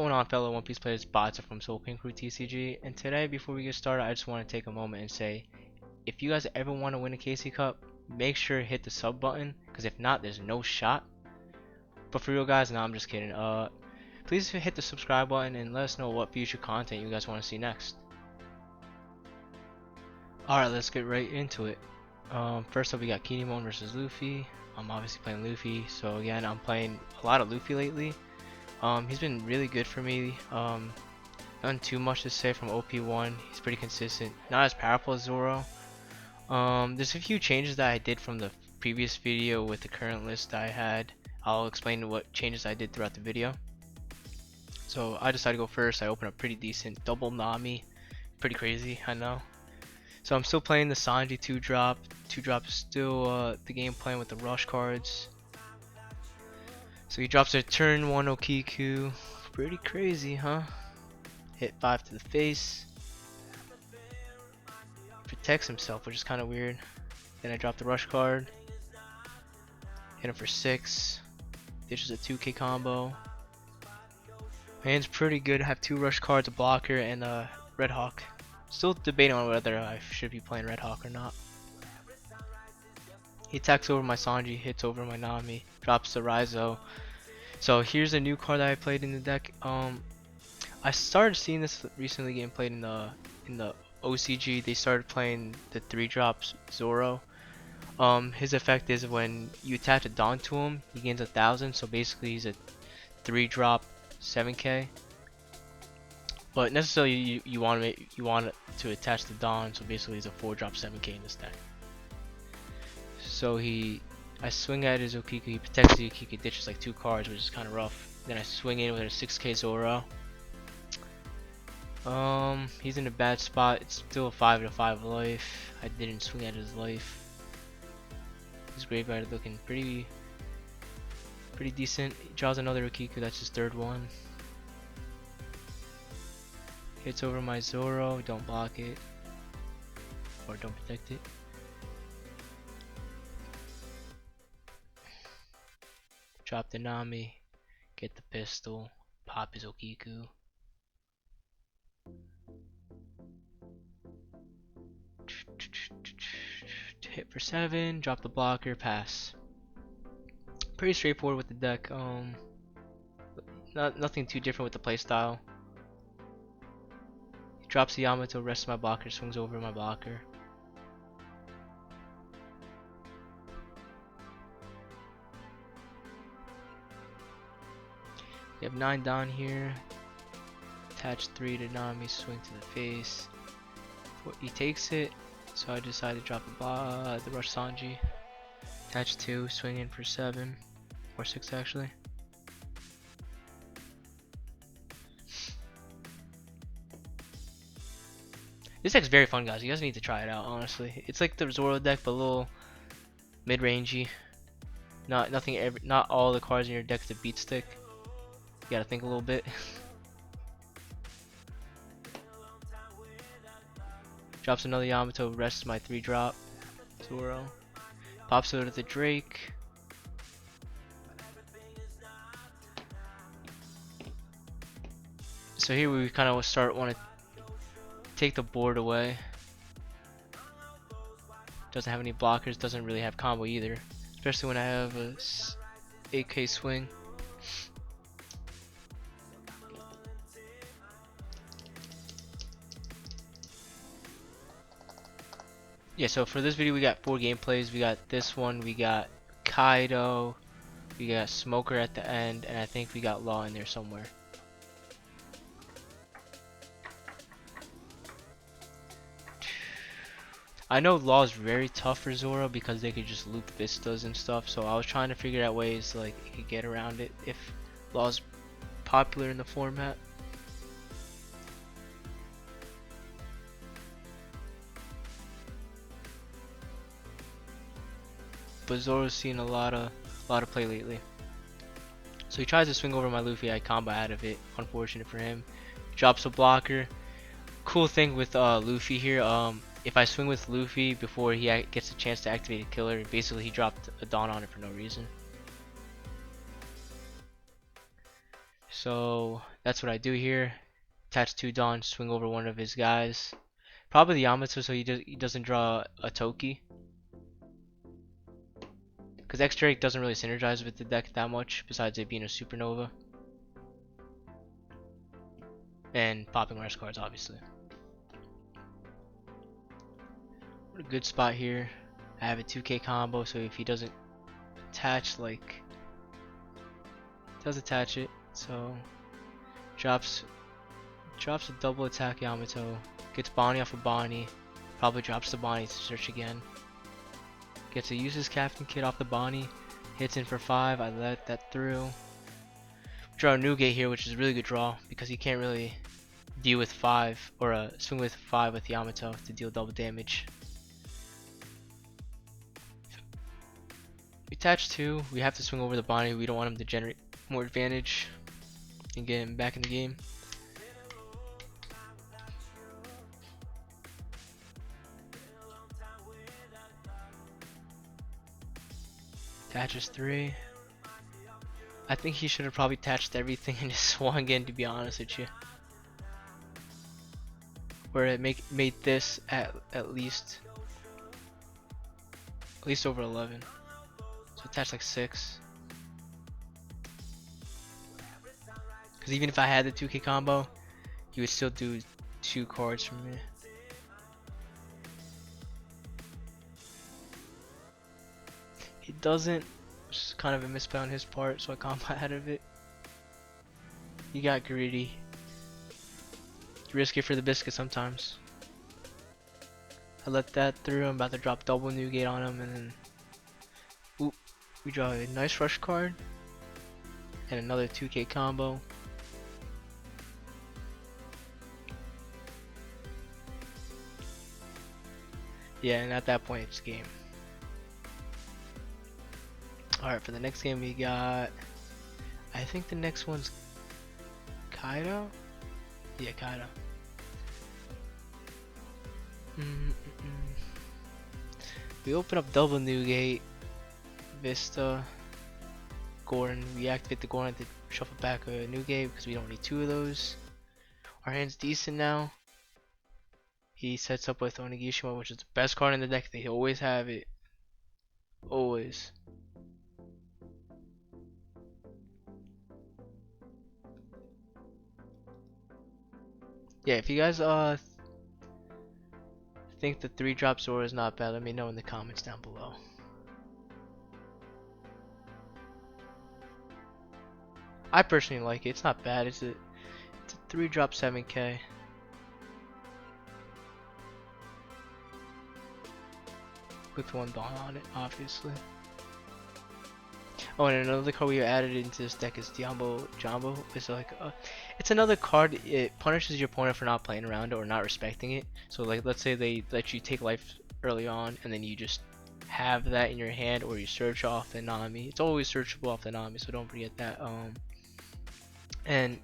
going on, fellow One Piece players? Botza from Soul King Crew TCG, and today, before we get started, I just want to take a moment and say, if you guys ever want to win a KC Cup, make sure to hit the sub button, because if not, there's no shot. But for real, guys, no, I'm just kidding. Please hit the subscribe button and let us know what future content you guys want to see next. Alright, let's get right into it. First up, we got Kinemon versus Luffy. I'm obviously playing Luffy, so again, I'm playing a lot of Luffy lately. He's been really good for me. Nothing too much to say from OP-01. He's pretty consistent. Not as powerful as Zoro. There's a few changes that I did from the previous video with the current list that I had. I'll explain what changes I did throughout the video. So I decided to go first. I opened up pretty decent. Double Nami. Pretty crazy, I know. So I'm still playing the Sanji 2-drop. 2-drop is still the game plan with the rush cards. So he drops a turn 1 Okiku. Pretty crazy, huh? Hit 5 to the face. Protects himself, which is kind of weird. Then I drop the rush card. Hit him for 6. Dishes a 2k combo. My hand's pretty good. I have 2 rush cards, a blocker, and a Red Hawk. Still debating on whether I should be playing Red Hawk or not. He attacks over my Sanji, hits over my Nami, drops the Raizo. So here's a new card that I played in the deck. I started seeing this recently getting played in the OCG. They started playing the 3-drops Zoro. His effect is when you attach a Dawn to him, he gains 1,000. So basically, he's a 3-drop 7k. But necessarily, you want it to attach the Dawn. So basically, he's a 4-drop 7k in this deck. So I swing at his Okiku, he protects the Okiku, ditches like 2 cards, which is kind of rough. Then I swing in with a 6k Zoro. He's in a bad spot. It's still a 5/5 life. I didn't swing at his life. His graveyard looking pretty decent. He draws another Okiku, that's his 3rd one. Hits over my Zoro, don't block it. Or don't protect it. Drop the Nami, get the pistol, pop his Okiku. Hit for 7, drop the blocker, pass. Pretty straightforward with the deck. Nothing too different with the playstyle. He drops the Yamato, rests my blocker, swings over my blocker. We have 9 down here. Attach 3 to Nami, swing to the face. He takes it, so I decided to drop the rush Sanji. Attach 2, swing in for 7 or 6 actually. This deck's very fun, guys. You guys need to try it out. Honestly, it's like the Zoro deck, but a little mid-rangey. Not all the cards in your deck is a beat stick. You gotta think a little bit. Drops another Yamato, rests my 3-drop Zoro. Pops out of the Drake. So here we kind of want to take the board away. Doesn't have any blockers, doesn't really have combo either. Especially when I have a 8k swing. Yeah, so for this video we got 4 gameplays. We got this one, we got Kaido, we got Smoker at the end, and I think we got Law in there somewhere. I know Law is very tough for Zoro because they could just loop Vistas and stuff, so I was trying to figure out ways like you could get around it if Law's popular in the format. But Zoro's seen a lot of play lately. So he tries to swing over my Luffy, I combo out of it. Unfortunate for him. Drops a blocker. Cool thing with Luffy here, if I swing with Luffy before he gets a chance to activate a killer, basically he dropped a Dawn on it for no reason. So That's what I do here. Attach 2 Dawn, swing over one of his guys. Probably the Yamato so he doesn't draw a Toki. Because X-Drake doesn't really synergize with the deck that much, besides it being a supernova. And popping rush cards, obviously. What a good spot here. I have a 2K combo, so if he doesn't attach, like... does attach it, so... Drops a double attack Yamato. Gets Bonnie off of Bonnie. Probably drops the Bonnie to search again. Gets to use his Captain Kid off the Bonnie. Hits in for 5. I let that through. Draw a Newgate here, which is a really good draw because he can't really deal with 5 or swing with 5 with Yamato to deal double damage. We attach 2. We have to swing over the Bonnie. We don't want him to generate more advantage and get him back in the game. Attaches 3. I think he should have probably attached everything and just swung in, to be honest with you. Where it made this at least over 11. So attach like 6. Because even if I had the 2K combo, he would still do 2 cards from me. He doesn't, which is kind of a misplay on his part, so I combo out of it. He got greedy. Risky for the biscuit sometimes. I let that through. I'm about to drop double Newgate on him, and then oop, we draw a nice rush card and another 2K combo. Yeah, and at that point it's game. Alright, for the next game we got, I think the next one's Kaido? Yeah, Kaido. We open up double Newgate, Vista, Gordon. We activate the Gordon to shuffle back a Newgate because we don't need 2 of those. Our hand's decent now. He sets up with Onigashima, which is the best card in the deck. They always have it. Always. Yeah, if you guys think the 3-drop Zora is not bad, let me know in the comments down below. I personally like it. It's not bad. It's a 3-drop 7K. With 1 Dawn on it, obviously. Oh, and another card we added into this deck is Jumbo. It's like it's another card. It punishes your opponent for not playing around it or not respecting it. So like, let's say they let you take life early on, and then you just have that in your hand, or you search off the Nami. It's always searchable off the Nami, so don't forget that. And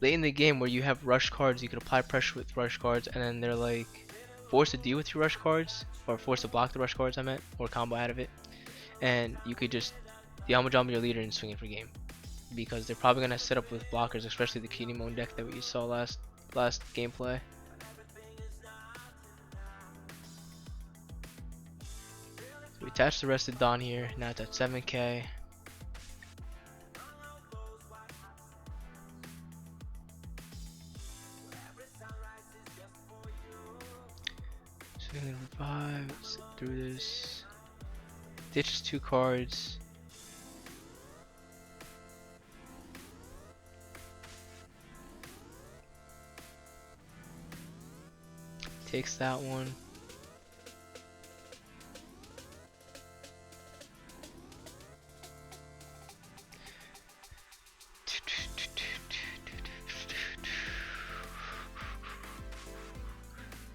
late in the game where you have rush cards, you can apply pressure with rush cards, and then they're like forced to deal with your rush cards, or forced to block the rush cards I meant, or combo out of it. And you could just Jumbo your leader and swing it for game, because they're probably gonna set up with blockers, especially the Kinemon deck that we saw last gameplay. So we attach the rest of Dawn here. Now it's at 7K. Swing and revive. Let's get through this. Ditches 2 cards. Takes that one.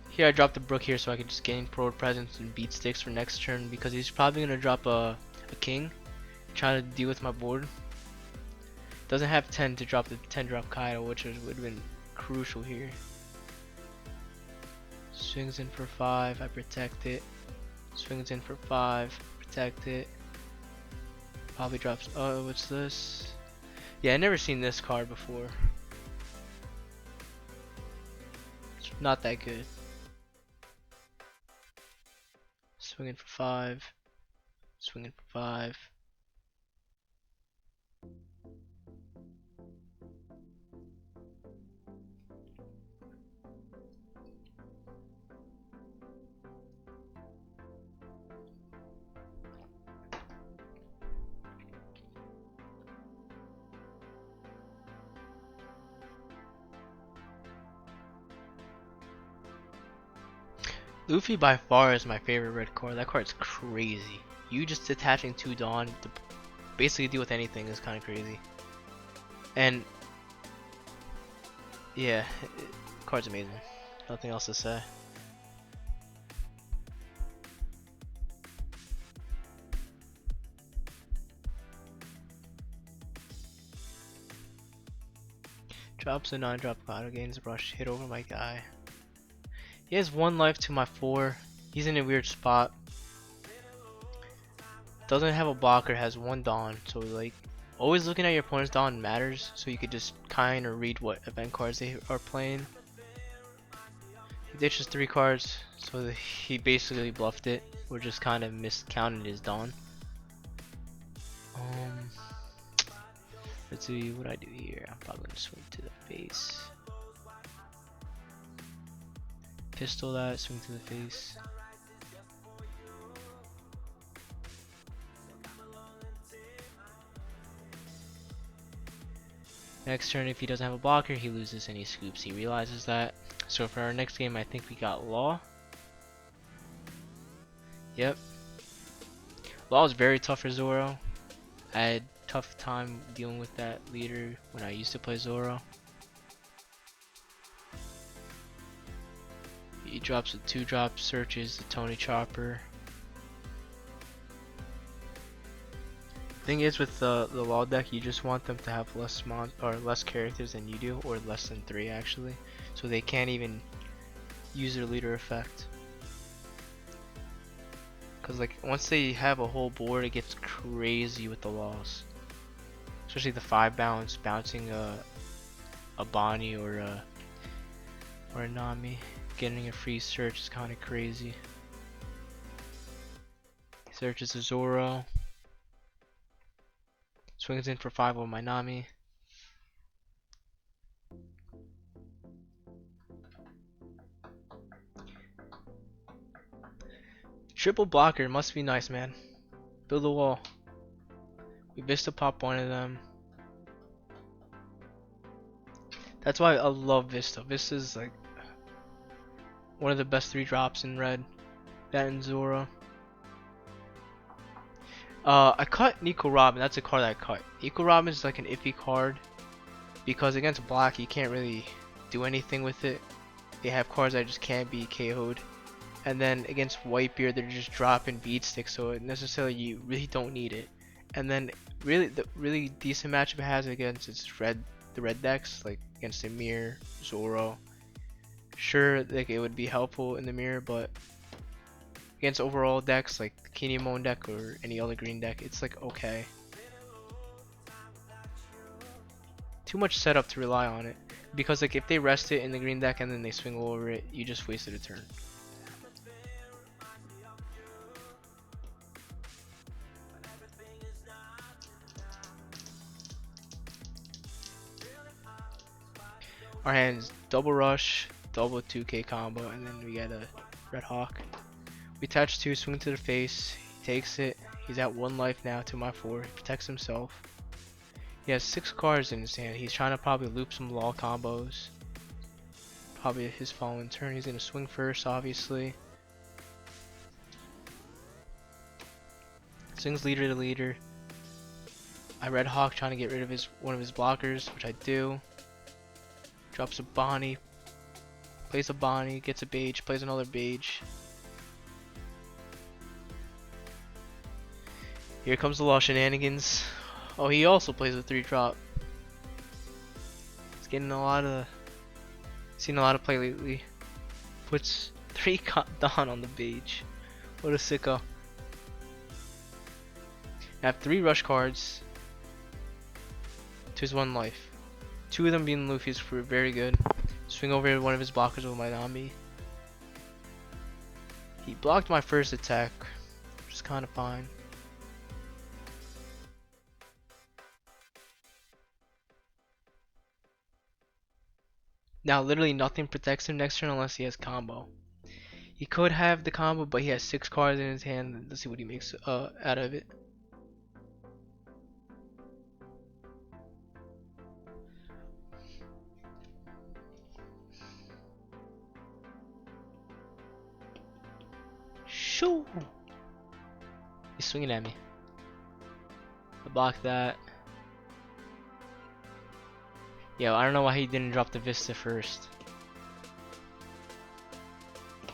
Here I dropped the Brook here so I could just gain forward presence and beat sticks for next turn, because he's probably gonna drop a king, trying to deal with my board. Doesn't have 10 to drop the 10 drop Kaido, which would have been crucial here. Swings in for 5, I protect it. Swings in for 5, protect it. Probably drops. Oh, what's this? Yeah, I never seen this card before. Not that good. Swinging for 5. Swinging for 5. Luffy by far is my favorite red card. That card's crazy. You just attaching 2 Dawn to basically deal with anything is kind of crazy. And yeah, card's amazing. Nothing else to say. Drops a 9-drop Kaido, gains a brush, hit over my guy. He has 1 life to my 4. He's in a weird spot. Doesn't have a blocker, has 1 Dawn. So like, always looking at your opponent's Dawn matters. So you could just kind of read what event cards they are playing. He ditches 3 cards, so he basically bluffed it, or just kind of miscounted his Dawn. Let's see what I do here. I'm probably gonna swing to the face. Pistol that, swing to the face. Next turn, if he doesn't have a blocker, he loses and he scoops. He realizes that. So for our next game, I think we got Law. Yep. Law is very tough for Zoro. I had tough time dealing with that leader when I used to play Zoro. He drops a 2-drop, searches the Tony Chopper. Thing is, with the Law deck, you just want them to have less characters than you do, or less than 3 actually, so they can't even use their leader effect. Cause like once they have a whole board, it gets crazy with the Laws. Especially the 5 bounce, bouncing a Bonnie or a Nami, getting a free search is kind of crazy. Searches a Zoro, swings in for 5 on my Nami. Triple blocker must be nice, man. Build a wall. We Vista pop one of them. That's why I love Vista. Vista's like one of the best 3 drops in red. That and Zoro. I cut Nico Robin. That's a card I cut. Nico Robin is like an iffy card because against black you can't really do anything with it. They have cards that just can't be KO'd. And then against Whitebeard they're just dropping beat sticks, so necessarily you really don't need it. And then really the really decent matchup it has against the red decks, like against the Mirror, Zoro. Sure, like it would be helpful in the Mirror, but against overall decks like the Kinemon deck or any other green deck, it's like okay. Too much setup to rely on it, because like if they rest it in the green deck and then they swing over it, you just wasted a turn. Our hands double rush, double 2k combo, and then we get a Red Hawk. We attach 2, swing to the face, he takes it, he's at 1 life now to my 4, he protects himself. He has 6 cards in his hand, he's trying to probably loop some Law combos. Probably his following turn, he's going to swing first obviously. Swings leader to leader. I Red Hawk trying to get rid of one of his blockers, which I do. Drops a Bonnie, plays a Bonnie, gets a Beige, plays another Beige. Here comes the Law shenanigans. Oh, he also plays a 3-drop. He's getting seen a lot of play lately. Puts 3 Dawn on the Beige. What a sicko. I have 3 rush cards to his 1 life. Two of them being Luffy's were very good. Swing over one of his blockers with my Nami. He blocked my first attack, which is kind of fine. Now literally nothing protects him next turn unless he has combo. He could have the combo, but he has 6 cards in his hand. Let's see what he makes out of it. Shoo! He's swinging at me. I blocked that. Yo, I don't know why he didn't drop the Vista first.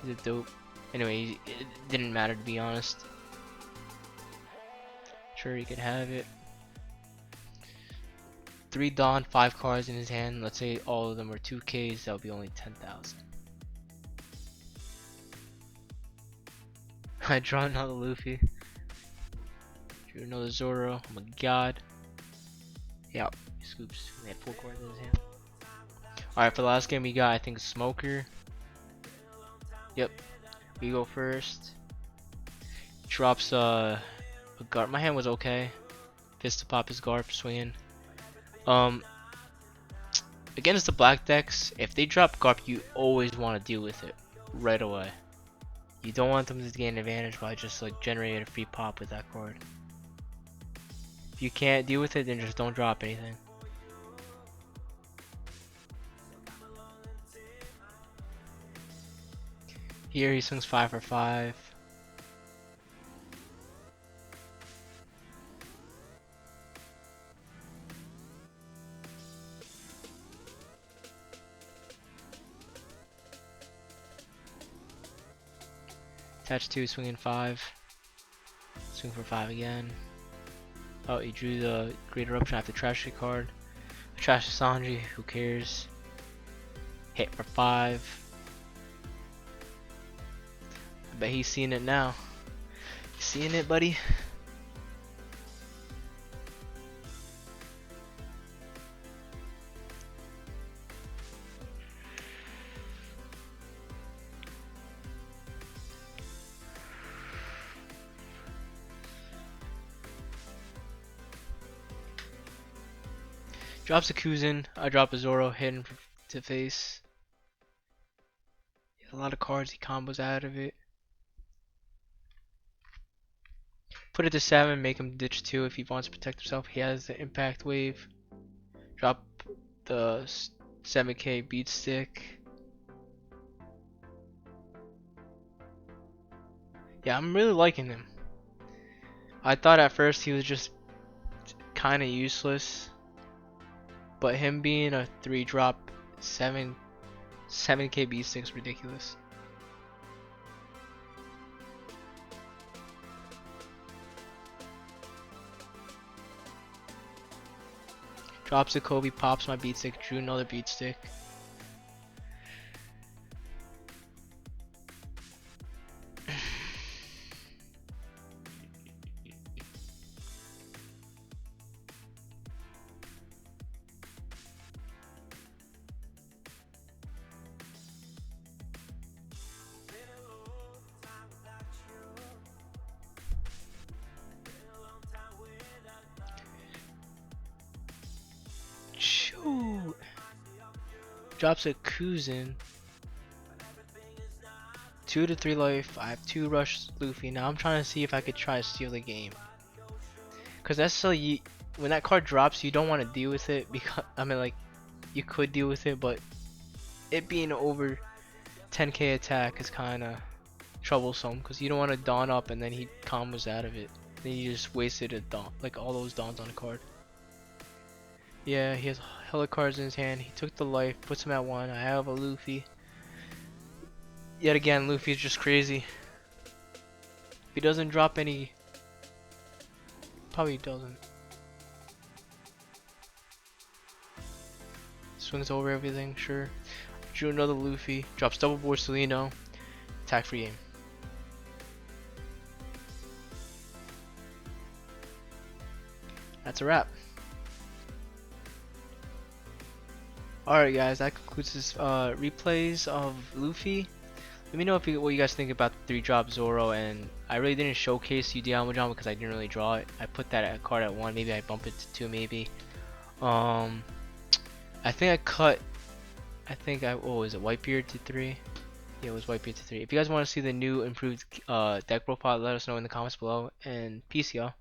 He's a dope. Anyway, it didn't matter to be honest. Sure, he could have it. 3 Dawn, 5 cards in his hand. Let's say all of them were 2Ks, that would be only 10,000. I draw another Luffy. Drew another Zoro. Oh my god. Yep, he scoops. He had 4 cards in his hand. Alright, for the last game we got, I think, Smoker. Yep, we go first. Drops a guard. My hand was okay. Fist to pop his guard for swinging. Against the black decks, if they drop Garp, you always want to deal with it right away. You don't want them to gain advantage by just like generating a free pop with that card. If you can't deal with it, then just don't drop anything. Here he swings 5 for 5. Attach 2, swinging 5. Swing for 5 again. Oh, he drew the Great Eruption. I have to trash the card. I trash Sanji, who cares? Hit for 5. I bet he's seeing it now. You seeing it, buddy? Drops a Kuzin, I drop a Zoro, hidden to face. He has a lot of cards, he combos out of it. Put it to 7, make him ditch 2 if he wants to protect himself. He has the impact wave. Drop the 7k beat stick. Yeah, I'm really liking him. I thought at first he was just kind of useless. But him being a 3-drop 7k beat stick is ridiculous. Drops a Kobe, pops my beat stick, drew another beat stick. Shoot! Drops a Kuzin. 2 to 3 life. I have 2 rush Luffy. Now I'm trying to see if I could try to steal the game. Cause that's so when that card drops, you don't want to deal with it because I mean like you could deal with it, but it being over 10k attack is kind of troublesome because you don't want to dawn up and then he combos out of it. Then you just wasted a dawn, like all those dawns on the card. Yeah, he has hella cards in his hand. He took the life, puts him at 1. I have a Luffy. Yet again, Luffy's just crazy. If he doesn't drop any, probably doesn't. Swings over everything, sure. Drew another Luffy. Drops double Borsalino. Attack free game. That's a wrap. Alright guys, that concludes this replays of Luffy. Let me know if what you guys think about the 3-drop Zoro, and I really didn't showcase you Diamond because I didn't really draw it. I put that at card at 1, maybe I bump it to 2 maybe. I think I cut, what was it, Whitebeard to 3? Yeah, it was Whitebeard to 3. If you guys want to see the new improved deck profile, let us know in the comments below, and peace y'all.